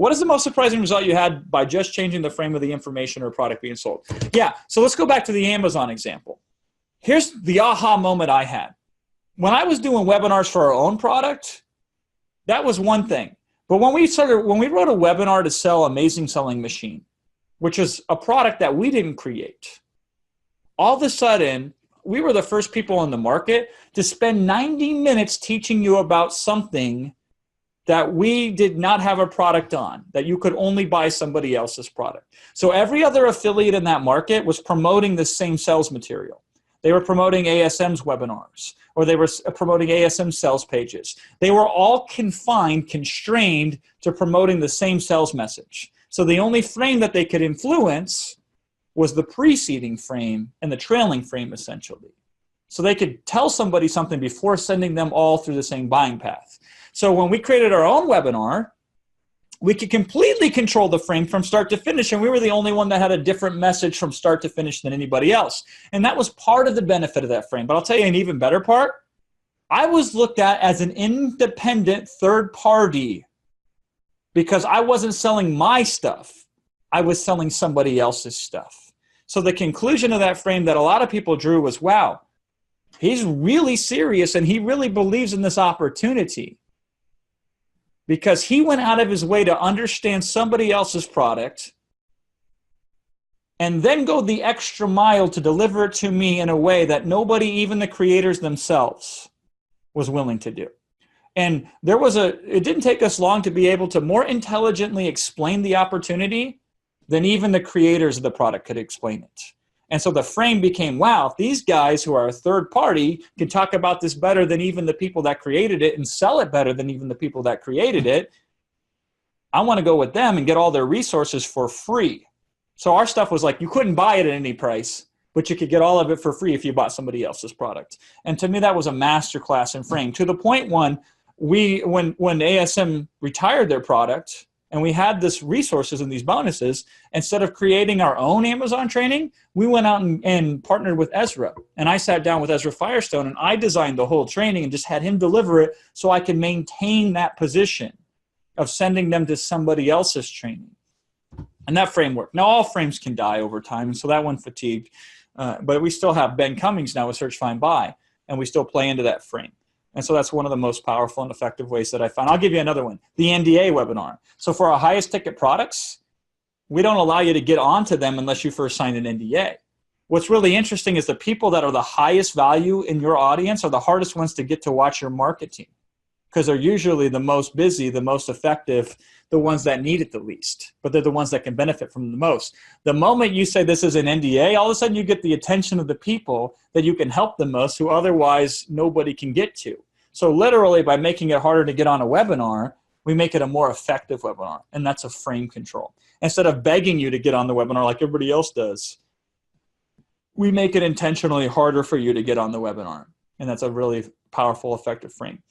what is the most surprising result you had by just changing the frame of the information or product being sold? Yeah, so let's go back to the Amazon example. Here's the aha moment I had. When I was doing webinars for our own product, that was one thing. But when we wrote a webinar to sell Amazing Selling Machine, which is a product that we didn't create, all of a sudden, we were the first people in the market to spend 90 minutes teaching you about something that we did not have a product on, that you could only buy somebody else's product. So every other affiliate in that market was promoting the same sales material. They were promoting ASM's webinars, or they were promoting ASM sales pages. They were all constrained to promoting the same sales message. So the only frame that they could influence was the preceding frame and the trailing frame, essentially. So they could tell somebody something before sending them all through the same buying path. So when we created our own webinar, we could completely control the frame from start to finish, and we were the only one that had a different message from start to finish than anybody else. And that was part of the benefit of that frame. But I'll tell you an even better part. I was looked at as an independent third party because I wasn't selling my stuff. I was selling somebody else's stuff. So the conclusion of that frame that a lot of people drew was, wow, he's really serious and he really believes in this opportunity, because he went out of his way to understand somebody else's product and then go the extra mile to deliver it to me in a way that nobody, even the creators themselves, was willing to do. And it didn't take us long to be able to more intelligently explain the opportunity than even the creators of the product could explain it. And so the frame became, wow, if these guys who are a third party can talk about this better than even the people that created it and sell it better than even the people that created it, I want to go with them and get all their resources for free. So our stuff was like, you couldn't buy it at any price, but you could get all of it for free if you bought somebody else's product. And to me, that was a masterclass in frame, to the point when ASM retired their product, and we had this resources and these bonuses, instead of creating our own Amazon training, we went out and partnered with Ezra. And I sat down with Ezra Firestone and I designed the whole training and just had him deliver it so I could maintain that position of sending them to somebody else's training. And that framework. Now all frames can die over time, and so that one fatigued. But we still have Ben Cummings now with Search, Find, Buy, and we still play into that frame. And so that's one of the most powerful and effective ways that I found. I'll give you another one, the NDA webinar. So for our highest ticket products, we don't allow you to get onto them unless you first sign an NDA. What's really interesting is the people that are the highest value in your audience are the hardest ones to get to watch your marketing, because they're usually the most busy, the most effective, the ones that need it the least, but they're the ones that can benefit from the most. The moment you say this is an NDA, all of a sudden you get the attention of the people that you can help the most, who otherwise nobody can get to. So literally, by making it harder to get on a webinar, we make it a more effective webinar, and that's a frame control. Instead of begging you to get on the webinar like everybody else does, we make it intentionally harder for you to get on the webinar, and that's a really powerful, effective frame.